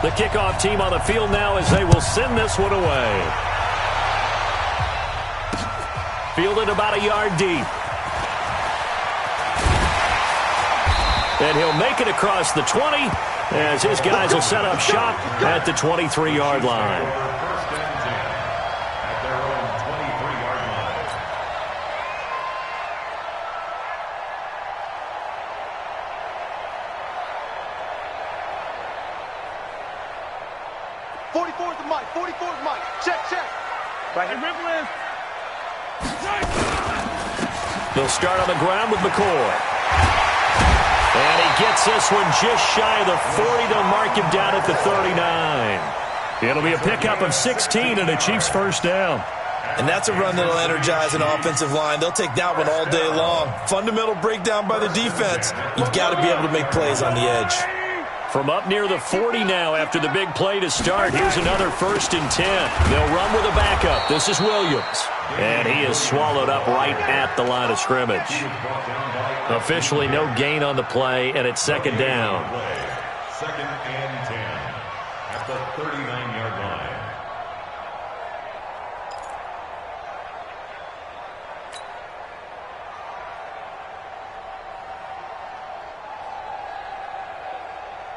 The kickoff team on the field now as they will send this one away. Fielded about a yard deep. And he'll make it across the 20 as his guys will set up shop at the 23-yard line. They'll start on the ground with McCoy. And he gets this one just shy of the 40. They'll mark him down at the 39. It'll be a pickup of 16 and a Chiefs first down. And that's a run that'll energize an offensive line. They'll take that one all day long. Fundamental breakdown by the defense. You've got to be able to make plays on the edge. From up near the 40 now after the big play to start. Here's another 1st and 10. They'll run with a backup. This is Williams. And he is swallowed up right at the line of scrimmage. Officially no gain on the play, and it's 2nd down. 2nd and 10 at the 39-yard line.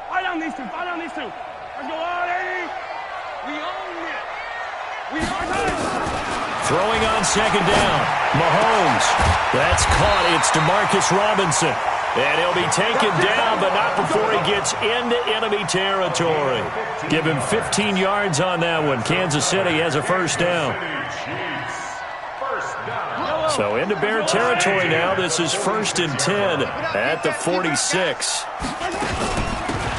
Fight on these two. Let's go, Artie. We own it. We are done. Throwing on 2nd down. Mahomes. That's caught. It's DeMarcus Robinson. And he'll be taken down, but not before he gets into enemy territory. Give him 15 yards on that one. Kansas City has a 1st down. So into Bear territory now. This is 1st and 10 at the 46.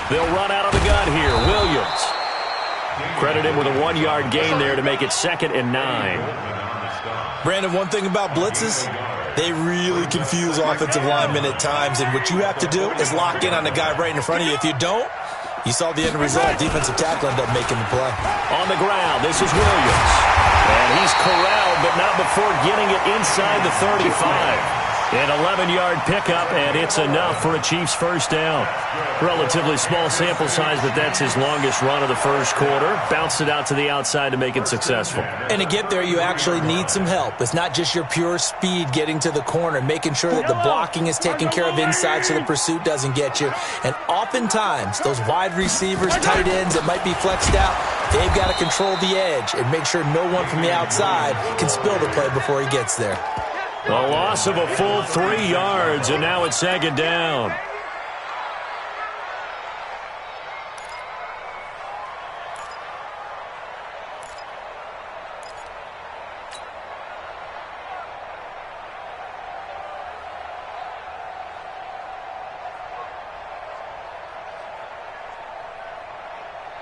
They'll run out of the gun here. Williams. Credit him with a 1-yard gain there to make it 2nd and 9. Brandon, one thing about blitzes, they really confuse offensive linemen at times, and what you have to do is lock in on the guy right in front of you. If you don't, you saw the end result. Defensive tackle ended up making the play. On the ground, this is Williams. And he's corralled, but not before getting it inside the 35. An 11-yard pickup, and it's enough for a Chiefs 1st down. Relatively small sample size, but that's his longest run of the 1st quarter. Bounced it out to the outside to make it successful. And to get there, you actually need some help. It's not just your pure speed getting to the corner, making sure that the blocking is taken care of inside so the pursuit doesn't get you. And oftentimes, those wide receivers, tight ends that might be flexed out, they've got to control the edge and make sure no one from the outside can spill the play before he gets there. A loss of a full 3 yards, and now it's 2nd down.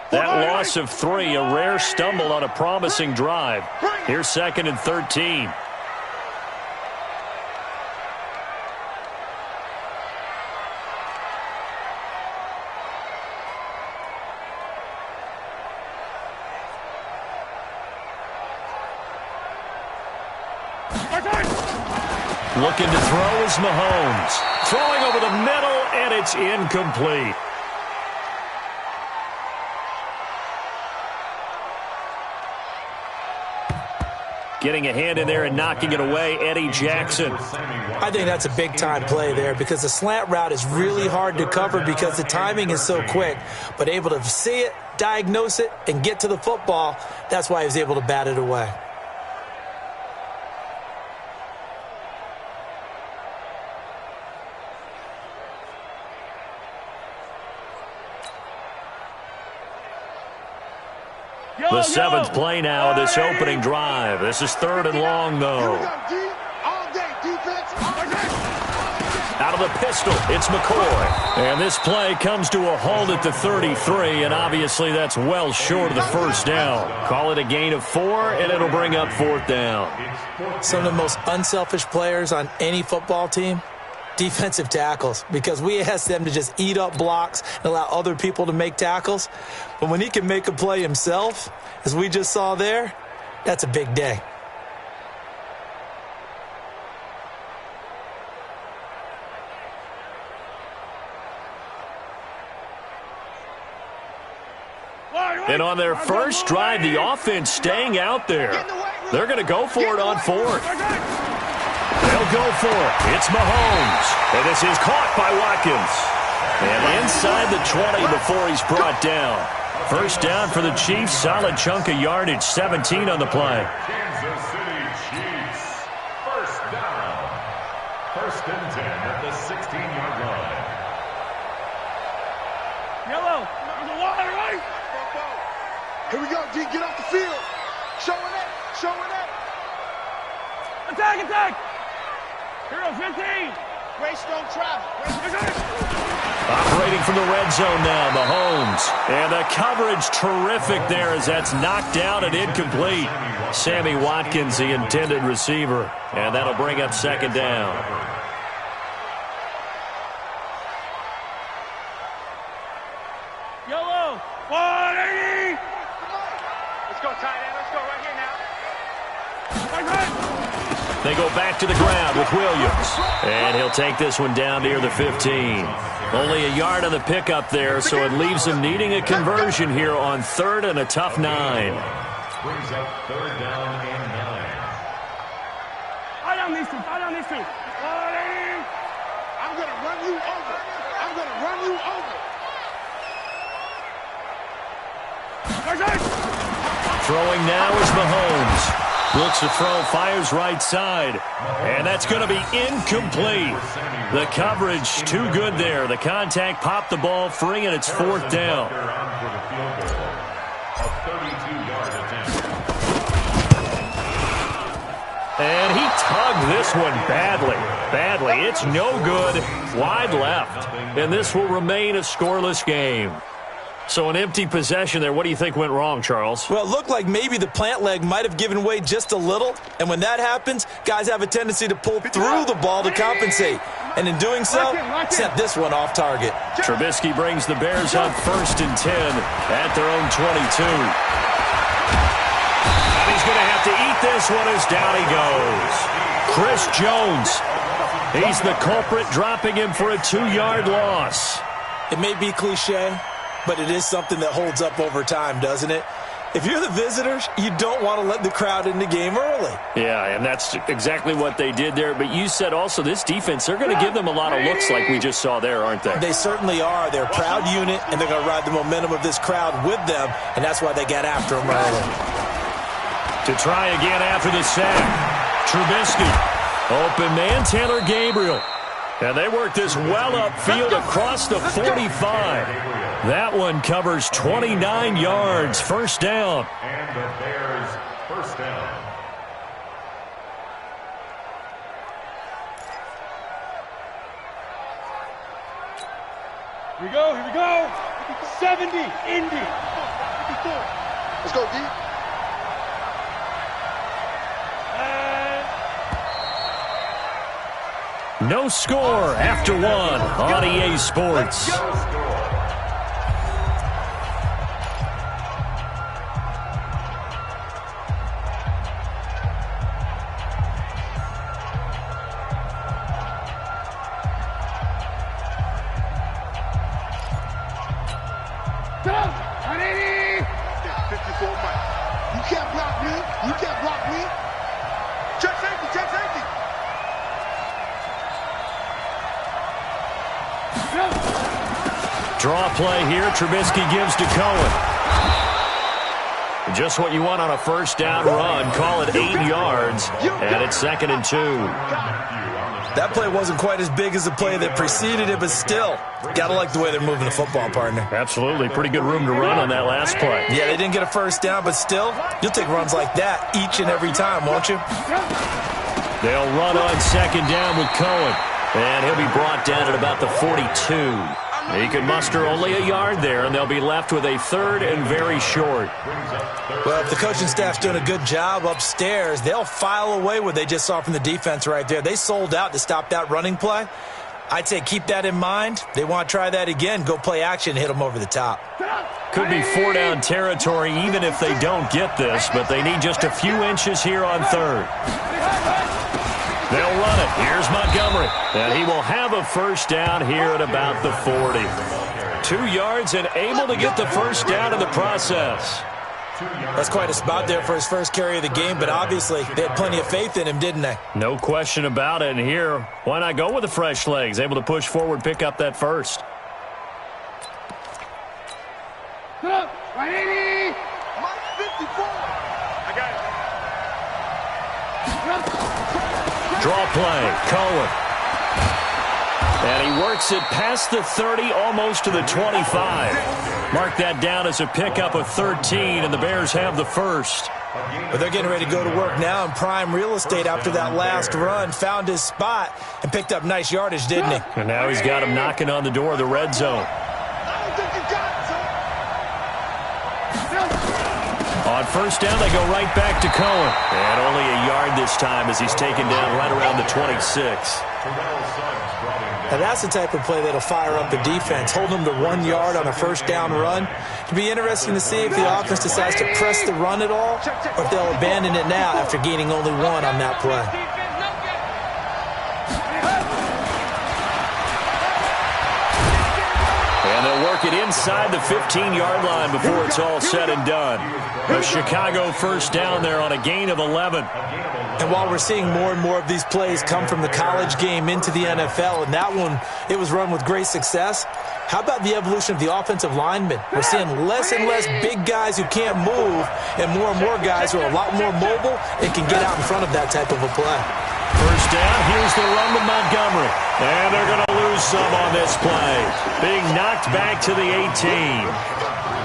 That loss of 3, a rare stumble on a promising drive. Here's 2nd and 13. Looking to throw is Mahomes. Throwing over the middle, and it's incomplete. Getting a hand in there and knocking it away, Eddie Jackson. I think that's a big-time play there because the slant route is really hard to cover because the timing is so quick. But able to see it, diagnose it, and get to the football, that's why he was able to bat it away. The 7th play now of this opening drive. This is 3rd and long, though. Out of the pistol, it's McCoy. And this play comes to a halt at the 33, and obviously that's well short of the 1st down. Call it a gain of 4, and it'll bring up 4th down. Some of the most unselfish players on any football team, defensive tackles, because we ask them to just eat up blocks and allow other people to make tackles. But when he can make a play himself, as we just saw there, that's a big day. And on their first drive, the offense staying out there. They're going to go for it on fourth. They'll go for it. It's Mahomes. And this is caught by Watkins. And inside the 20 before he's brought down. First down for the Chiefs. Solid chunk of yardage. 17 on the play. Kansas City Chiefs. First down. First and 10 at the 16-yard line. Yellow. There's a water, right? Here we go, D. Get off the field. Showing it. Showing it. Attack, attack. Hero 15. Race don't travel. Operating from the red zone now, Mahomes. And the coverage terrific there as that's knocked out and incomplete. Sammy Watkins, the intended receiver. And that'll bring up second down. Yellow. 180. Let's go, tight end. Let's go right here now. Right. They go back to the ground with Williams. And he'll take this one down near the 15. Only a yard on the pickup there, so it leaves him needing a conversion here on third and a tough 9. Brings up third down and 9. I don't need to. I don't need to. 180. I'm going to run you over. I'm going to run you over. Throwing now is Mahomes. Looks to throw, fires right side. And that's going to be incomplete. The coverage too good there. The contact popped the ball free, and it's fourth down. And he tugged this one badly. It's no good. Wide left. And this will remain a scoreless game. So an empty possession there. What do you think went wrong, Charles? Well, it looked like maybe the plant leg might have given way just a little. And when that happens, guys have a tendency to pull through the ball to compensate. And in doing so, sent this one off target. Trubisky brings the Bears up first and 10 at their own 22. And he's going to have to eat this one as down he goes. Chris Jones. He's the culprit, dropping him for a 2-yard loss. It may be cliche, but it is something that holds up over time, doesn't it? If you're the visitors, you don't want to let the crowd in the game early. Yeah, and that's exactly what they did there. But you said also this defense, they're going to give them a lot of looks like we just saw there, aren't they? They certainly are. They're a proud unit, and they're going to ride the momentum of this crowd with them, and that's why they got after them early. To try again after the sack, Trubisky. Open man, Taylor Gabriel. And they work this well upfield across the 45. That one covers 29 yards. First down. And the Bears first down. Here we go. Here we go. 70. Indy. Let's go, D. No score after one on EA Sports. You can't block me. You can't block me. Check safety. Check safety. Draw play here. Trubisky gives to Cohen. Just what you want on a first down run. Call it 8 yards. And it's 2nd and 2. That play wasn't quite as big as the play that preceded it, but still, got to like the way they're moving the football, partner. Absolutely. Pretty good room to run on that last play. Yeah, they didn't get a first down, but still, you'll take runs like that each and every time, won't you? They'll run on 2nd down with Cohen. And he'll be brought down at about the 42. He can muster only a yard there, and they'll be left with a 3rd and very short. Well, if the coaching staff's doing a good job upstairs, they'll file away what they just saw from the defense right there. They sold out to stop that running play. I'd say keep that in mind. They want to try that again, go play action, hit them over the top. Could be 4-down territory even if they don't get this, but they need just a few inches here on 3rd. They'll run it. Here's Montgomery. And he will have a first down here at about the 40. 2 yards and able to get the first down in the process. That's quite a spot there for his first carry of the game, but obviously they had plenty of faith in him, didn't they? No question about it. And here, why not go with the fresh legs? Able to push forward, pick up that first. Right, 80. Mike 54. I got it. Draw play, Cohen. And he works it past the 30, almost to the 25. Mark that down as a pickup of 13, and the Bears have the first. But they're getting ready to go to work now in prime real estate after that last run. Found his spot and picked up nice yardage, didn't he? And now he's got him knocking on the door of the red zone. I don't think you got it, son. On first down, they go right back to Cohen. And only a yard this time as he's taken down right around the 26. And that's the type of play that'll fire up the defense. Hold them to 1 yard on a first down run. It'll be interesting to see if the offense decides to press the run at all, or if they'll abandon it now after gaining only 1 on that play. And they'll work it inside the 15-yard line before it's all said and done. A Chicago first down there on a gain of 11. And while we're seeing more and more of these plays come from the college game into the NFL, and that one, it was run with great success, how about the evolution of the offensive linemen? We're seeing less and less big guys who can't move and more guys who are a lot more mobile and can get out in front of that type of a play. First down, here's the run with Montgomery. And they're going to lose some on this play. Being knocked back to the 18.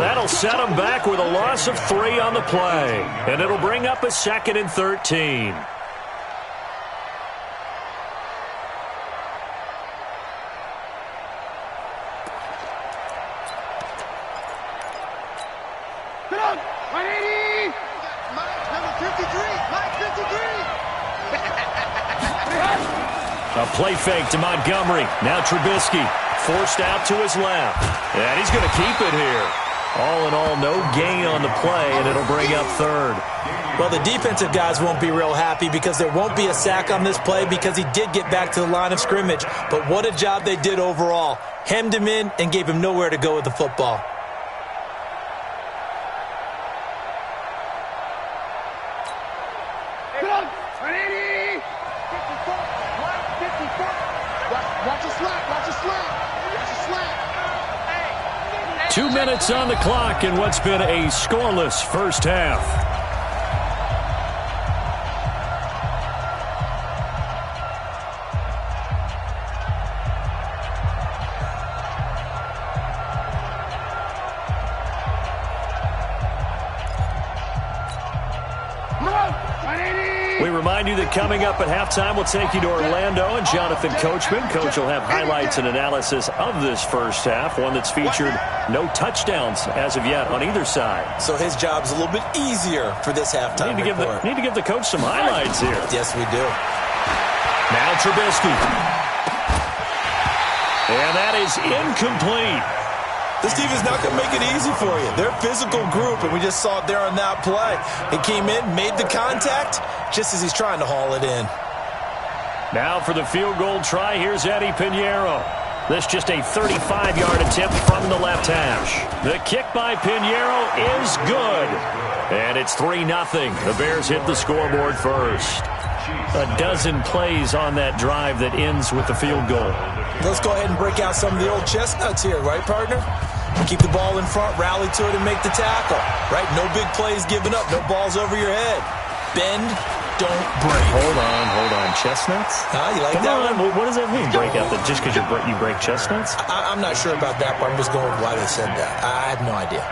That'll set them back with a loss of 3 on the play. And it'll bring up a 2nd and 13. A play fake to Montgomery. Now Trubisky forced out to his left. And he's going to keep it here. All in all, no gain on the play, and it'll bring up 3rd. Well, the defensive guys won't be real happy because there won't be a sack on this play because he did get back to the line of scrimmage. But what a job they did overall. Hemmed him in and gave him nowhere to go with the football. Watch a slap. 2 minutes on the clock in what's been a scoreless first half. We remind you that coming up at halftime, we'll take you to Orlando and Jonathan Coachman. Coach will have highlights and analysis of this first half, one that's featured no touchdowns as of yet on either side. So his job's a little bit easier for this halftime report. Need to give the coach some highlights here. Yes, we do. Now Trubisky. And that is incomplete. This defense is not going to make it easy for you. They're a physical group, and we just saw it there on that play. He came in, made the contact, just as he's trying to haul it in. Now for the field goal try, here's Eddie Pinheiro. This just a 35-yard attempt from the left hash. The kick by Pinheiro is good. And it's 3-0. The Bears hit the scoreboard first. A dozen plays on that drive that ends with the field goal. Let's go ahead and break out some of the old chestnuts here, right, partner? Keep the ball in front, rally to it, and make the tackle. Right? No big plays given up. No balls over your head. Bend, don't break. Hold on. Chestnuts? You like Come that on. one? What does that mean, break out? That just because you break chestnuts? I'm not sure about that, but I'm just going with why they said that. I have no idea.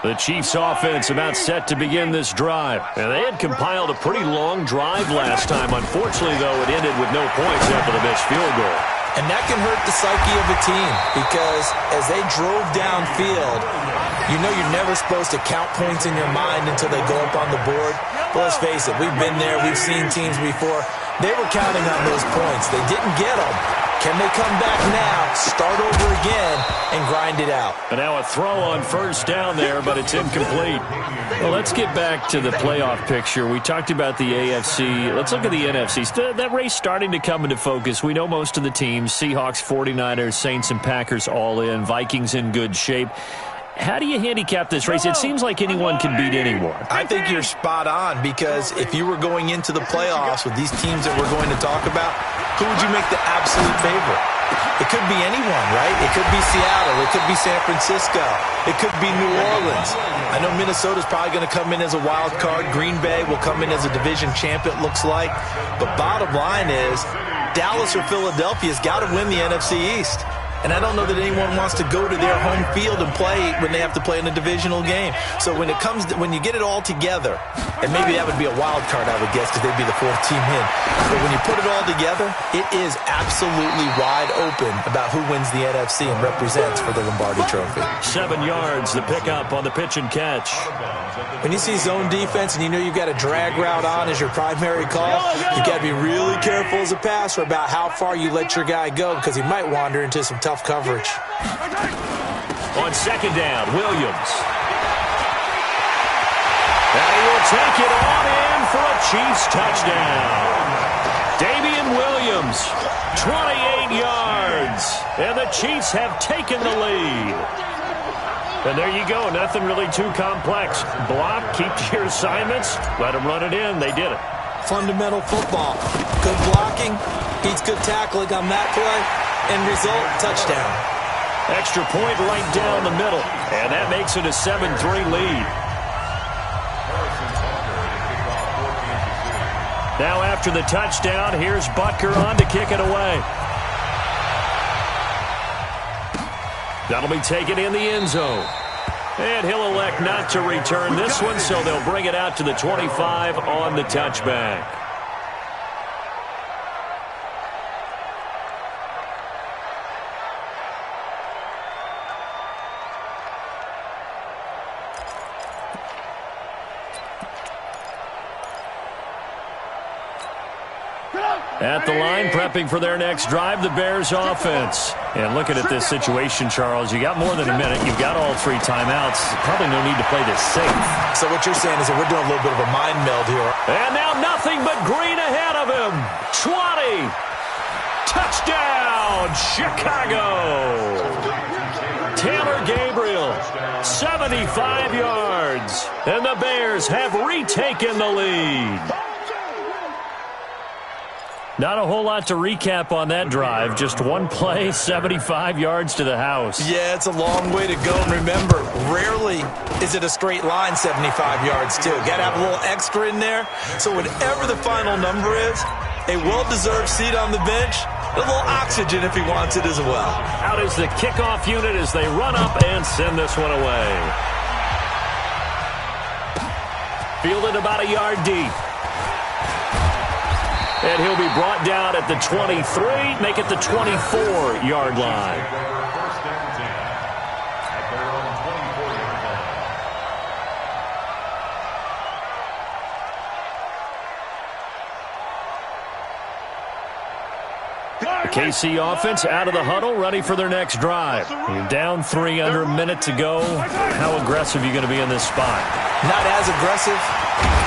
The Chiefs offense about set to begin this drive. And they had compiled a pretty long drive last time. Unfortunately, though, it ended with no points after the missed field goal. And that can hurt the psyche of a team because as they drove downfield, you know you're never supposed to count points in your mind until they go up on the board. But let's face it, we've been there. We've seen teams before. They were counting on those points. They didn't get them. Can they come back now, start over again, and grind it out? And now a throw on first down there, but it's incomplete. Well, let's get back to the playoff picture. We talked about the AFC. Let's look at the NFC. That race starting to come into focus. We know most of the teams, Seahawks, 49ers, Saints, and Packers all in. Vikings in good shape. How do you handicap this race? It seems like anyone can beat anyone. I think you're spot on, because if you were going into the playoffs with these teams that we're going to talk about, who would you make the absolute favorite? It could be anyone, right? It could be Seattle. It could be San Francisco. It could be New Orleans. I know Minnesota's probably going to come in as a wild card. Green Bay will come in as a division champ, it looks like. But bottom line is, Dallas or Philadelphia's got to win the NFC East. And I don't know that anyone wants to go to their home field and play when they have to play in a divisional game. So when you get it all together, and maybe that would be a wild card, I would guess, because they'd be the fourth team in. But when you put it all together, it is absolutely wide open about who wins the NFC and represents for the Lombardi Trophy. 7 yards, the pickup on the pitch and catch. When you see zone defense and you know you've got a drag route on as your primary call, you've got to be really careful as a passer about how far you let your guy go, because he might wander into some tough coverage. On second down, Williams. And he will take it on in for a Chiefs touchdown. Damian Williams, 28 yards. And the Chiefs have taken the lead. And there you go, nothing really too complex. Block, keep to your assignments, let them run it in. They did it. Fundamental football. Good blocking, beats good tackling on that play. End result, touchdown. Extra point right down the middle. And that makes it a 7-3 lead. Now after the touchdown, here's Butker on to kick it away. That'll be taken in the end zone. And he'll elect not to return this one, so they'll bring it out to the 25 on the touchback. At the line, prepping for their next drive, the Bears offense. And looking at this situation, Charles, you got more than a minute. You've got all 3 timeouts. Probably no need to play this safe. So what you're saying is that we're doing a little bit of a mind meld here. And now nothing but green ahead of him. 20. Touchdown, Chicago. Taylor Gabriel, 75 yards. And the Bears have retaken the lead. Not a whole lot to recap on that drive. Just one play, 75 yards to the house. Yeah, it's a long way to go. And remember, rarely is it a straight line 75 yards, too. Got to have a little extra in there. So whatever the final number is, a well-deserved seat on the bench, a little oxygen if he wants it as well. Out is the kickoff unit as they run up and send this one away. Fielded about a yard deep. And he'll be brought down at the 23, make it the 24-yard line. First and 10 at their own 24-yard line. The KC offense out of the huddle, ready for their next drive. You're down 3 under a minute to go. How aggressive are you going to be in this spot? Not as aggressive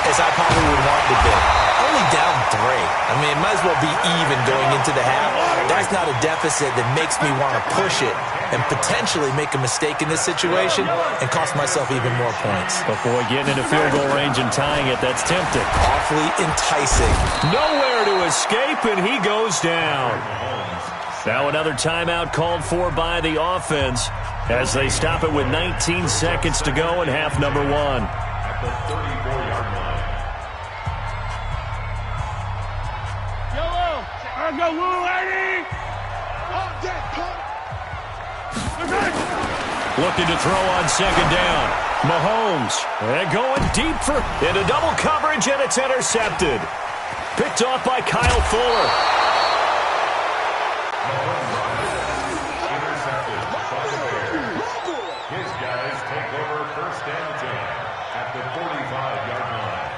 as I probably would want to be. Only down 3. I mean, it might as well be even going into the half. That's not a deficit that makes me want to push it and potentially make a mistake in this situation and cost myself even more points. But boy, getting into field goal range and tying it, that's tempting. Awfully enticing. Nowhere to escape, and he goes down. Now another timeout called for by the offense as they stop it with 19 seconds to go in half number 1. At the 34-yard line. Let's go, Lou, lady! Looking to throw on second down. Mahomes, and going deep into double coverage, and it's intercepted. Picked off by Kyle Fuller. Intercepted by the Bears. His guys take over first and 10 at the 45-yard line.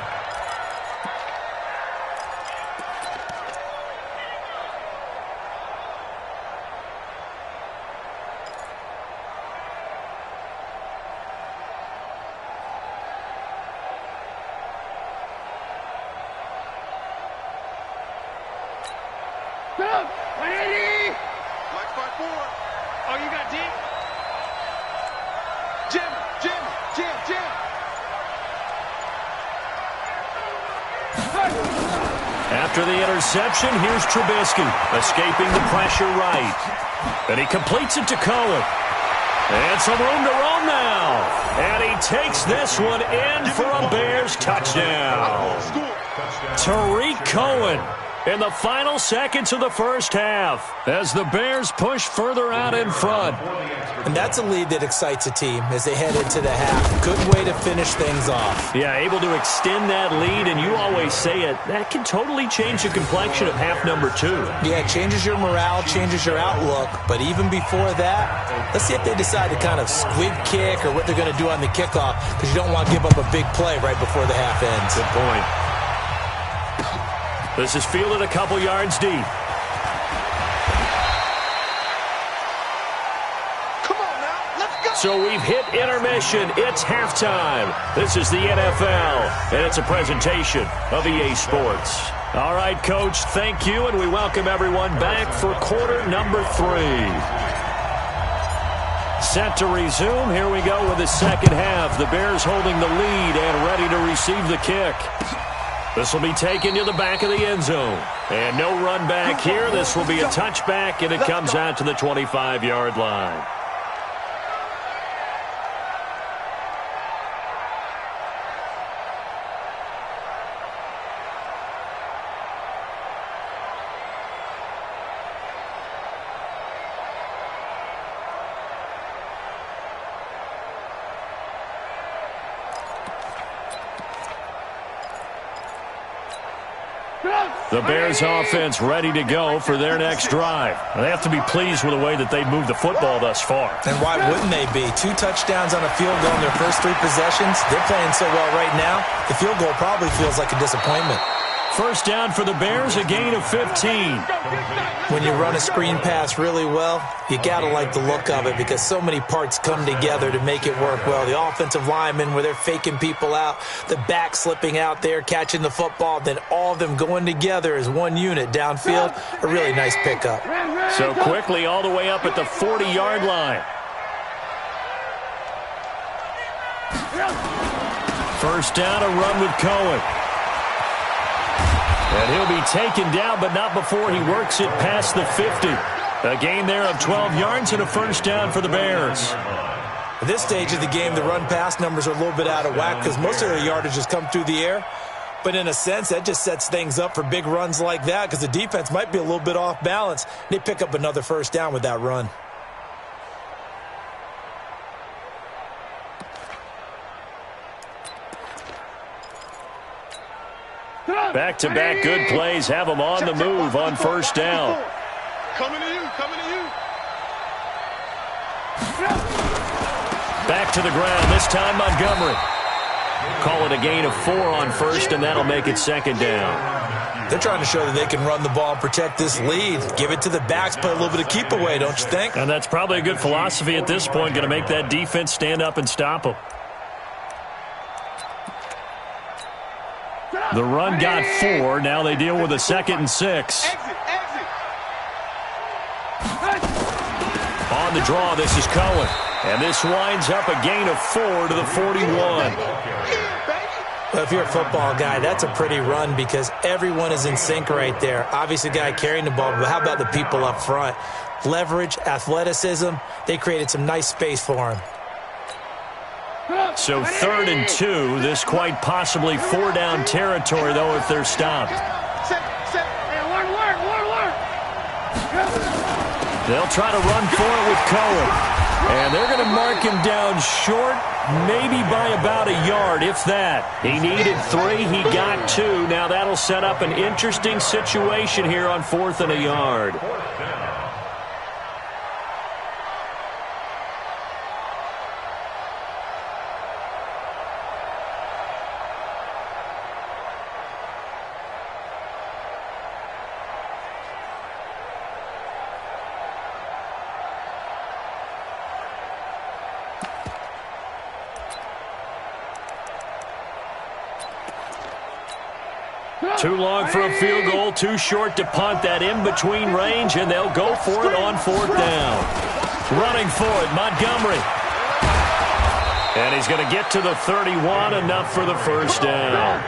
Black spot forward. Oh, you got deep? Jim. After the interception, here's Trubisky, escaping the pressure right. And he completes it to Cohen. And some room to roam now. And he takes this one in for a Bears touchdown. Tariq Cohen in the final seconds of the first half as the Bears push further out in front. And that's a lead that excites a team as they head into the half. Good way to finish things off. Yeah, able to extend that lead, and you always say it, that can totally change the complexion of half number 2. Yeah, it changes your morale, changes your outlook. But even before that, let's see if they decide to kind of squib kick or what they're going to do on the kickoff, because you don't want to give up a big play right before the half ends. Good point. This is fielded a couple yards deep. Come on now, let's go. So we've hit intermission. It's halftime. This is the NFL, and it's a presentation of EA Sports. All right, Coach, thank you, and we welcome everyone back for quarter number 3. Set to resume. Here we go with the second half. The Bears holding the lead and ready to receive the kick. This will be taken to the back of the end zone. And no run back here. This will be a touchback, and it comes out to the 25-yard line. The Bears offense ready to go for their next drive. They have to be pleased with the way that they've moved the football thus far. And why wouldn't they be? 2 touchdowns on a field goal in their first 3 possessions. They're playing so well right now, the field goal probably feels like a disappointment. First down for the Bears, a gain of 15. When you run a screen pass really well, you got to like the look of it because so many parts come together to make it work well. The offensive linemen, where they're faking people out, the back slipping out there, catching the football, then all of them going together as one unit downfield. A really nice pickup. So quickly all the way up at the 40-yard line. First down, a run with Cohen. And he'll be taken down, but not before he works it past the 50. A gain there of 12 yards and a first down for the Bears. At this stage of the game, the run-pass numbers are a little bit out of whack because most of their yardage has come through the air. But in a sense, that just sets things up for big runs like that because the defense might be a little bit off balance. They pick up another first down with that run. Back-to-back good plays have them on the move on first down. Coming to you. Back to the ground, this time Montgomery. Call it a gain of 4 on first, and that'll make it second down. They're trying to show that they can run the ball and protect this lead. Give it to the backs, play a little bit of keep away, don't you think? And that's probably a good philosophy at this point, going to make that defense stand up and stop them. The run got 4. Now they deal with a 2nd and 6. On the draw, this is Cohen. And this winds up a gain of 4 to the 41. Well, if you're a football guy, that's a pretty run because everyone is in sync right there. Obviously, the guy carrying the ball, but how about the people up front? Leverage, athleticism, they created some nice space for him. So 3rd and 2, this quite possibly 4-down territory, though, if they're stopped. They'll try to run for it with Cohen. And they're going to mark him down short, maybe by about a yard, if that. He needed 3, he got 2. Now that'll set up an interesting situation here on 4th and a yard. Too long for a field goal, too short to punt. That in-between range, and they'll go for it on 4th down. Running for it, Montgomery. And he's going to get to the 31, enough for the first down.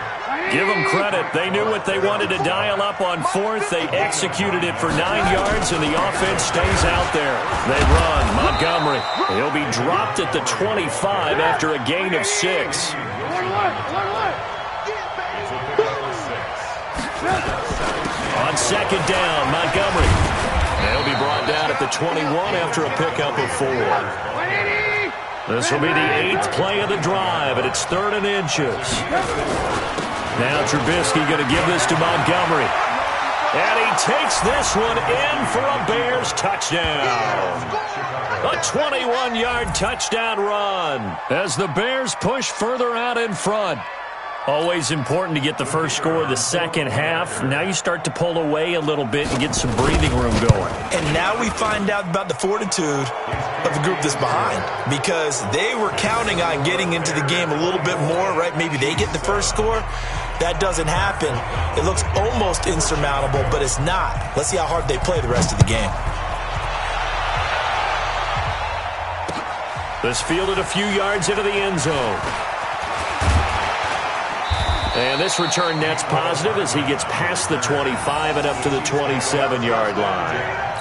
Give them credit. They knew what they wanted to dial up on 4th. They executed it for 9 yards, and the offense stays out there. They run. Montgomery. He'll be dropped at the 25 after a gain of 6. On 2nd down, Montgomery. They'll be brought down at the 21 after a pickup of 4. This will be the 8th play of the drive, and it's 3rd and inches. Now Trubisky going to give this to Montgomery. And he takes this one in for a Bears touchdown. A 21-yard touchdown run as the Bears push further out in front. Always important to get the first score of the second half. Now you start to pull away a little bit and get some breathing room going. And now we find out about the fortitude of the group that's behind, because they were counting on getting into the game a little bit more, right? Maybe they get the first score. That doesn't happen. It looks almost insurmountable, but it's not. Let's see how hard they play the rest of the game. This fielded a few yards into the end zone. And this return net's positive as he gets past the 25 and up to the 27-yard line.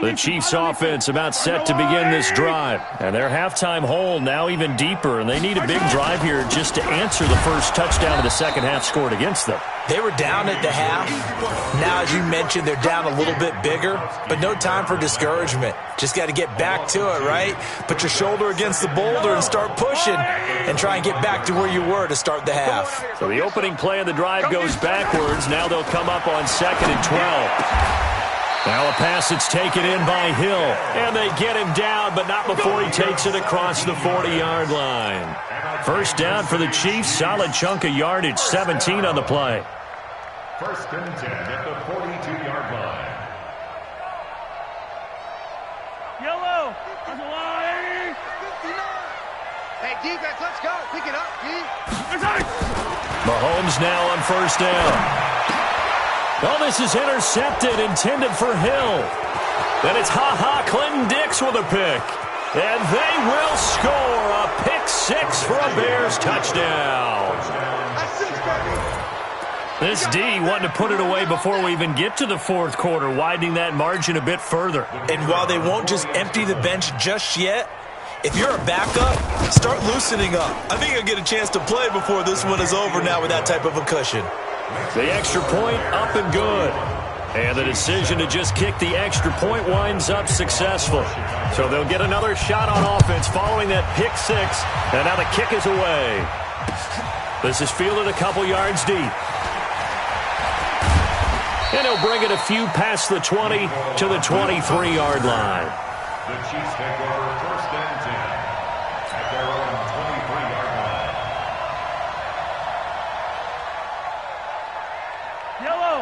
The Chiefs offense about set to begin this drive. And their halftime hole now even deeper. And they need a big drive here just to answer the first touchdown of the second half scored against them. They were down at the half. Now, as you mentioned, they're down a little bit bigger. But no time for discouragement. Just got to get back to it, right? Put your shoulder against the boulder and start pushing. And try and get back to where you were to start the half. So the opening play of the drive goes backwards. Now they'll come up on 2nd and 12. Now a pass that's taken in by Hill. And they get him down, but not before he takes it across the 40-yard line. First down for the Chiefs. Solid chunk of yardage. 17 on the play. 1st and 10 at the 42-yard line. Yellow. That's a line. Hey, defense, let's go. Pick it up, D. Mahomes now on 1st down. Well, this is intercepted, intended for Hill. Then it's Clinton Dix with a pick. And they will score a pick 6 for a Bears touchdown. This D wanting to put it away before we even get to the 4th quarter, widening that margin a bit further. And while they won't just empty the bench just yet, if you're a backup, start loosening up. I think you'll get a chance to play before this one is over now with that type of a cushion. The extra point up and good. And the decision to just kick the extra point winds up successful. So they'll get another shot on offense following that pick 6. And now the kick is away. This is fielded a couple yards deep. And he'll bring it a few past the 20 to the 23-yard line. The Chiefs take over 1st and 10 at their own 23-yard line.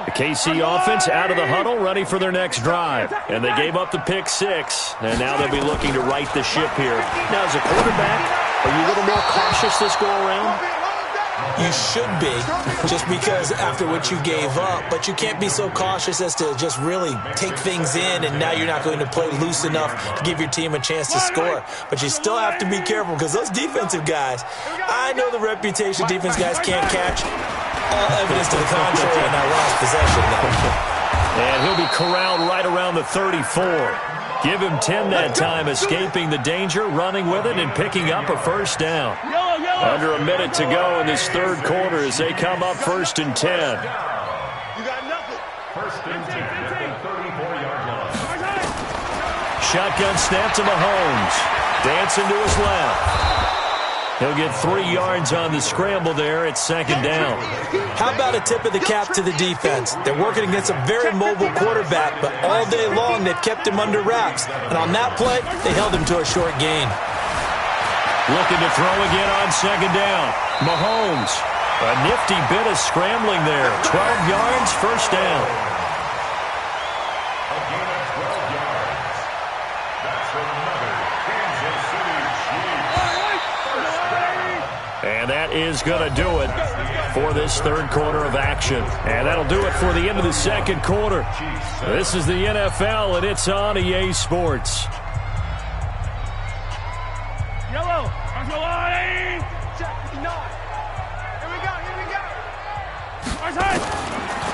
The KC offense out of the huddle, ready for their next drive. And they gave up the pick 6, and now they'll be looking to right the ship here. Now, as a quarterback, are you a little more cautious this go-around? You should be, just because after what you gave up, but you can't be so cautious as to just really take things in, and now you're not going to play loose enough to give your team a chance to score. But you still have to be careful, because those defensive guys, I know the reputation defense guys can't catch. All evidence to the contrary in that last possession, though. And he'll be corralled right around the 34. Give him 10 that time, escaping the danger, running with it, and picking up a first down. Under a minute to go in this 3rd quarter as they come up 1st and 10. You got nothing. 1st and 10 at the 34-yard line. Shotgun snap to Mahomes. Dancing to his left. He'll get 3 yards on the scramble there at 2nd down. How about a tip of the cap to the defense? They're working against a very mobile quarterback, but all day long they've kept him under wraps. And on that play, they held him to a short gain. Looking to throw again on 2nd down. Mahomes. A nifty bit of scrambling there. 12 yards, first down. A gain of 12 yards. That's another Kansas City Chiefs first down. And that is going to do it for this third quarter of action. And that'll do it for the end of the second quarter. This is the NFL, and it's on EA Sports. Yellow.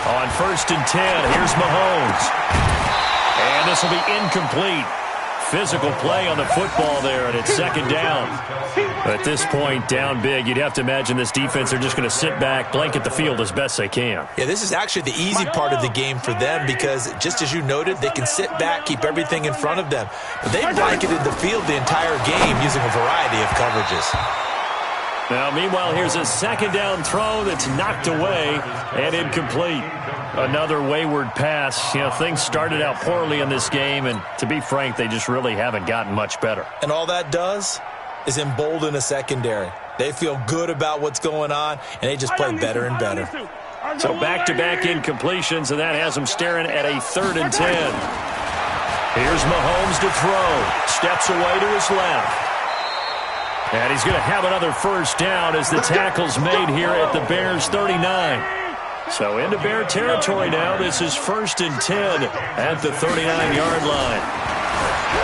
On 1st and 10, here's Mahomes. And this will be incomplete. Physical play on the football there, and it's second down. At this point, down big, you'd have to imagine this defense are just going to sit back, blanket the field as best they can. Yeah, this is actually the easy part of the game for them because, just as you noted, they can sit back, keep everything in front of them. But they blanketed the field the entire game using a variety of coverages. Now, meanwhile, here's a second down throw that's knocked away and incomplete. Another wayward pass. You know, things started out poorly in this game, and to be frank, they just really haven't gotten much better. And all that does is embolden a secondary. They feel good about what's going on, and they just play better and better. So back-to-back incompletions, and that has them staring at a 3rd and 10. Here's Mahomes to throw. Steps away to his left. And he's going to have another first down as the tackle's made here at the Bears' 39. So into Bear territory now. This is 1st and 10 at the 39-yard line.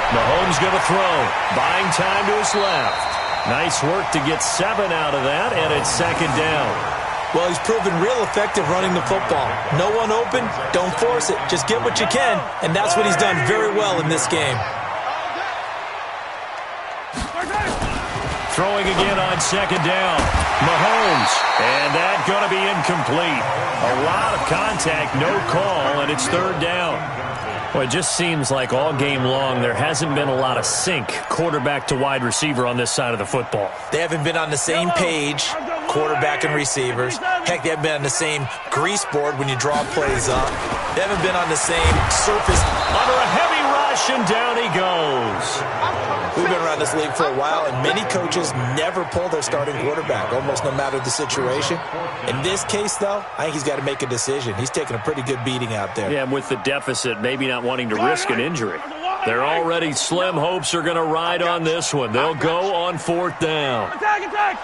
Mahomes going to throw. Buying time to his left. Nice work to get 7 out of that, and it's second down. Well, he's proven real effective running the football. No one open, don't force it. Just get what you can, and that's what he's done very well in this game. Throwing again on second down. Mahomes. And that going to be incomplete. A lot of contact, no call, and it's 3rd down. Well, it just seems like all game long there hasn't been a lot of sync quarterback to wide receiver on this side of the football. They haven't been on the same page, quarterback and receivers. Heck, they haven't been on the same grease board when you draw plays up. They haven't been on the same surface. Under a heavy rush, and down he goes. We've been around this league for a while, and many coaches never pull their starting quarterback, almost no matter the situation. In this case, though, I think he's got to make a decision. He's taking a pretty good beating out there. Yeah, and with the deficit, maybe not wanting to risk an injury. They're already slim hopes are going to ride on this one. They'll go on 4th down. Attack!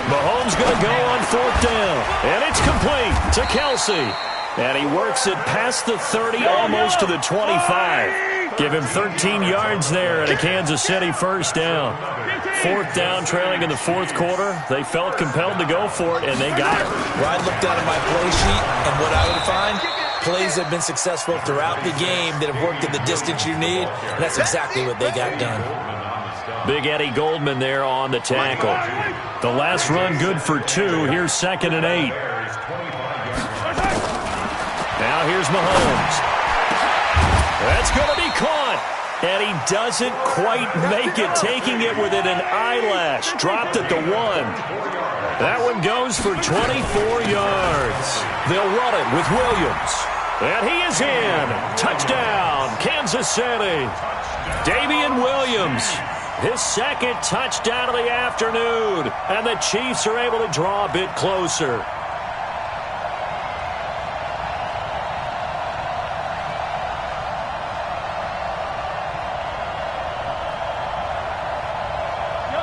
Mahomes going to go on 4th down. And it's complete to Kelsey. And he works it past the 30, almost to the 25. Give him 13 yards there and a Kansas City first down. 4th down, trailing in the 4th quarter. They felt compelled to go for it, and they got it. Well, I looked down at my play sheet, and what I would find, plays have been successful throughout the game that have worked at the distance you need, and that's exactly what they got done. Big Eddie Goldman there on the tackle. The last run good for 2. Here's 2nd and 8. Now here's Mahomes. That's going to be caught. And he doesn't quite make it, taking it within an eyelash. Dropped at the 1. That one goes for 24 yards. They'll run it with Williams. And he is in. Touchdown, Kansas City. Damian Williams, his 2nd touchdown of the afternoon. And the Chiefs are able to draw a bit closer.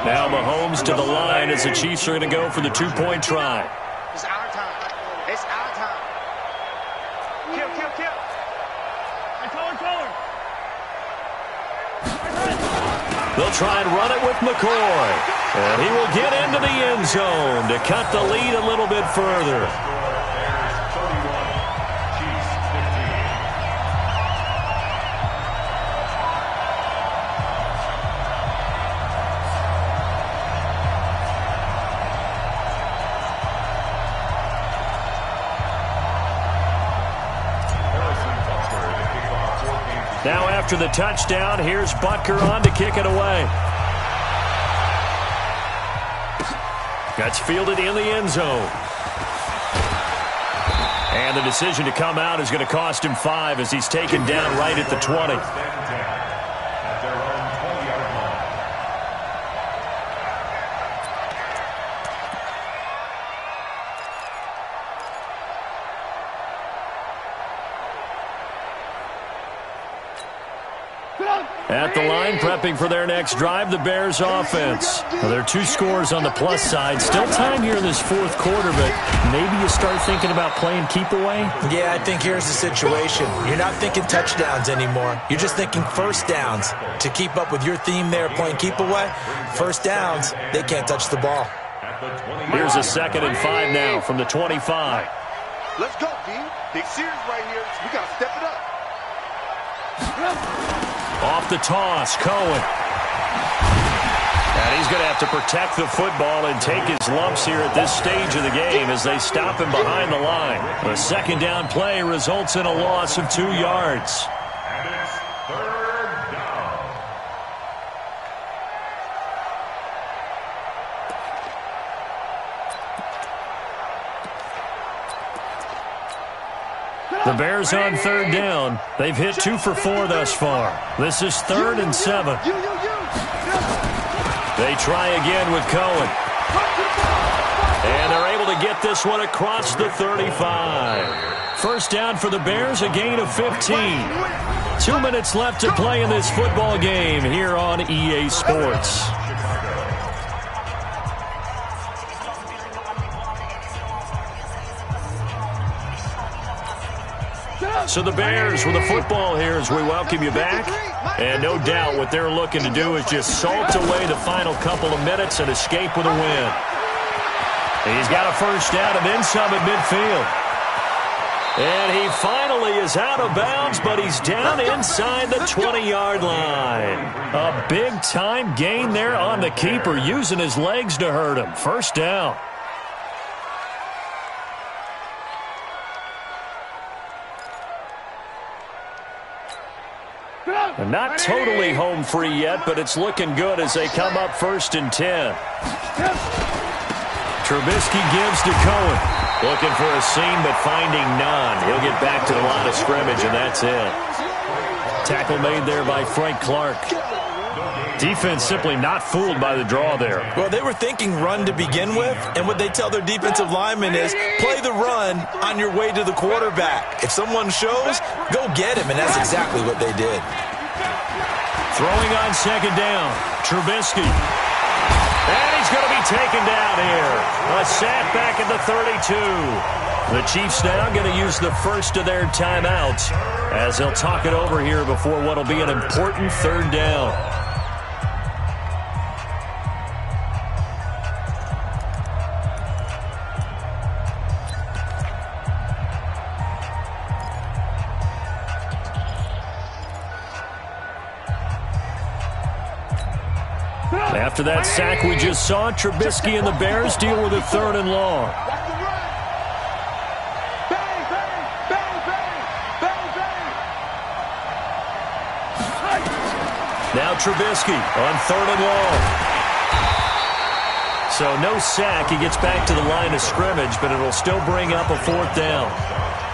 Now Mahomes to the line as the Chiefs are going to go for the 2-point try. It's our time. It's our time. Kill. They'll try and run it with McCoy. And he will get into the end zone to cut the lead a little bit further. Now after the touchdown, here's Butker on to kick it away. That's fielded in the end zone. And the decision to come out is going to cost him 5 as he's taken down right at the 20. At the line, prepping for their next drive, the Bears offense. Well, there are 2 scores on the plus side. Still time here in this fourth quarter, but maybe you start thinking about playing keep away? Yeah, I think here's the situation. You're not thinking touchdowns anymore. You're just thinking first downs. To keep up with your theme there, playing keep away, first downs, they can't touch the ball. Here's a 2nd and 5 now from the 25. Let's go, D. Big series right here. We got to step it up. Off the toss, Cohen. And he's going to have to protect the football and take his lumps here at this stage of the game as they stop him behind the line. A 2nd down play results in a loss of 2 yards. And it's 3rd down. The Bears on 3rd down. They've hit 2 for 4 thus far. This is 3rd and 7. They try again with Cohen. And they're able to get this one across the 35. First down for the Bears, a gain of 15. 2 minutes left to play in this football game here on EA Sports. So the Bears with the football here as we welcome you back. And no doubt what they're looking to do is just salt away the final couple of minutes and escape with a win. He's got a first down and then some at midfield. And he finally is out of bounds, but he's down inside the 20-yard line. A big-time gain there on the keeper, using his legs to hurt him. First down. Not totally home free yet, but it's looking good as they come up 1st and 10. Trubisky gives to Cohen. Looking for a seam, but finding none. He'll get back to the line of scrimmage, and that's it. Tackle made there by Frank Clark. Defense simply not fooled by the draw there. Well, they were thinking run to begin with, and what they tell their defensive linemen is play the run on your way to the quarterback. If someone shows, go get him, and that's exactly what they did. Throwing on 2nd down, Trubisky. And he's going to be taken down here. A sack back at the 32. The Chiefs now going to use the first of their timeouts as they'll talk it over here before what will be an important 3rd down. After that sack we just saw, Trubisky and the Bears deal with a 3rd and long. Now Trubisky on 3rd and long. So no sack. He gets back to the line of scrimmage, but it'll still bring up a 4th down.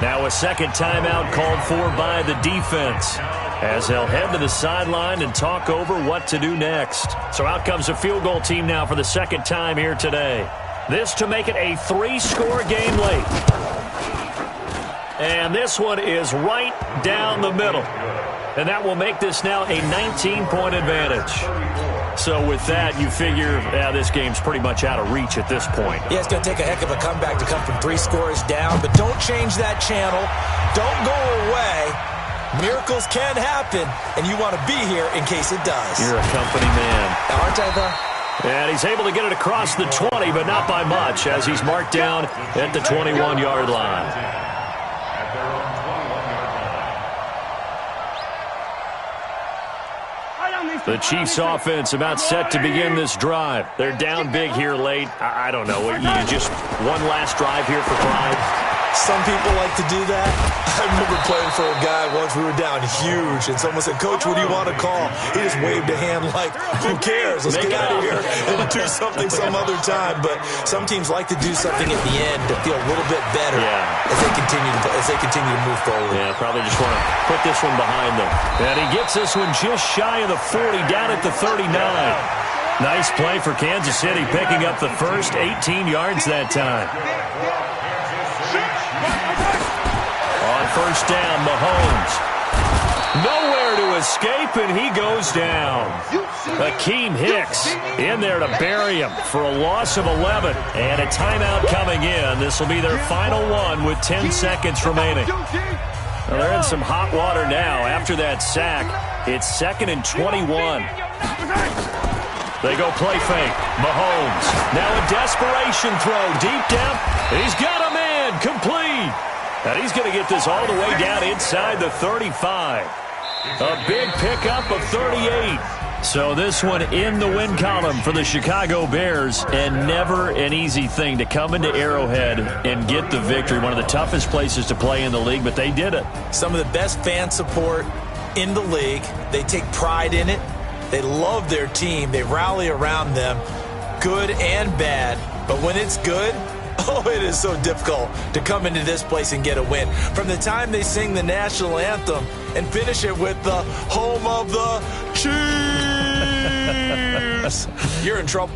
Now a 2nd timeout called for by the defense, as they'll head to the sideline and talk over what to do next. So out comes a field goal team now for the 2nd time here today. This to make it a 3-score game late. And this one is right down the middle. And that will make this now a 19-point advantage. So with that, you figure this game's pretty much out of reach at this point. Yeah, it's going to take a heck of a comeback to come from 3 scores down, but don't change that channel. Don't go away. Miracles can happen, and you want to be here in case it does. You're a company man. Aren't I, though? And he's able to get it across the 20, but not by much, as he's marked down at the 21-yard line. The Chiefs offense about set to begin this drive. They're down big here late. I don't know. You just one last drive here for pride? Some people like to do that. I remember playing for a guy once. We were down huge, and someone said, "Coach, what do you want to call?" He just waved a hand like, "Who cares? Let's get out of here and do something some other time." But some teams like to do something at the end to feel a little bit better as they continue to move forward. Yeah, probably just want to put this one behind them. And he gets this one just shy of the 40, down at the 39. Nice play for Kansas City, picking up the first 18 yards that time. On first down, Mahomes. Nowhere to escape, and he goes down. Akeem Hicks in there to bury him for a loss of 11. And a timeout coming in. This will be their final one with 10 seconds remaining. Well, they're in some hot water now after that sack. It's 2nd and 21. They go play fake. Mahomes. Now a desperation throw deep down. He's got a man complete. And he's going to get this all the way down inside the 35. A big pickup of 38. So this one in the win column for the Chicago Bears, and never an easy thing to come into Arrowhead and get the victory. One of the toughest places to play in the league, but they did it. Some of the best fan support in the league. They take pride in it. They love their team. They rally around them, good and bad. But when it's good, oh, it is so difficult to come into this place and get a win. From the time they sing the national anthem and finish it with the home of the Chiefs, you're in trouble.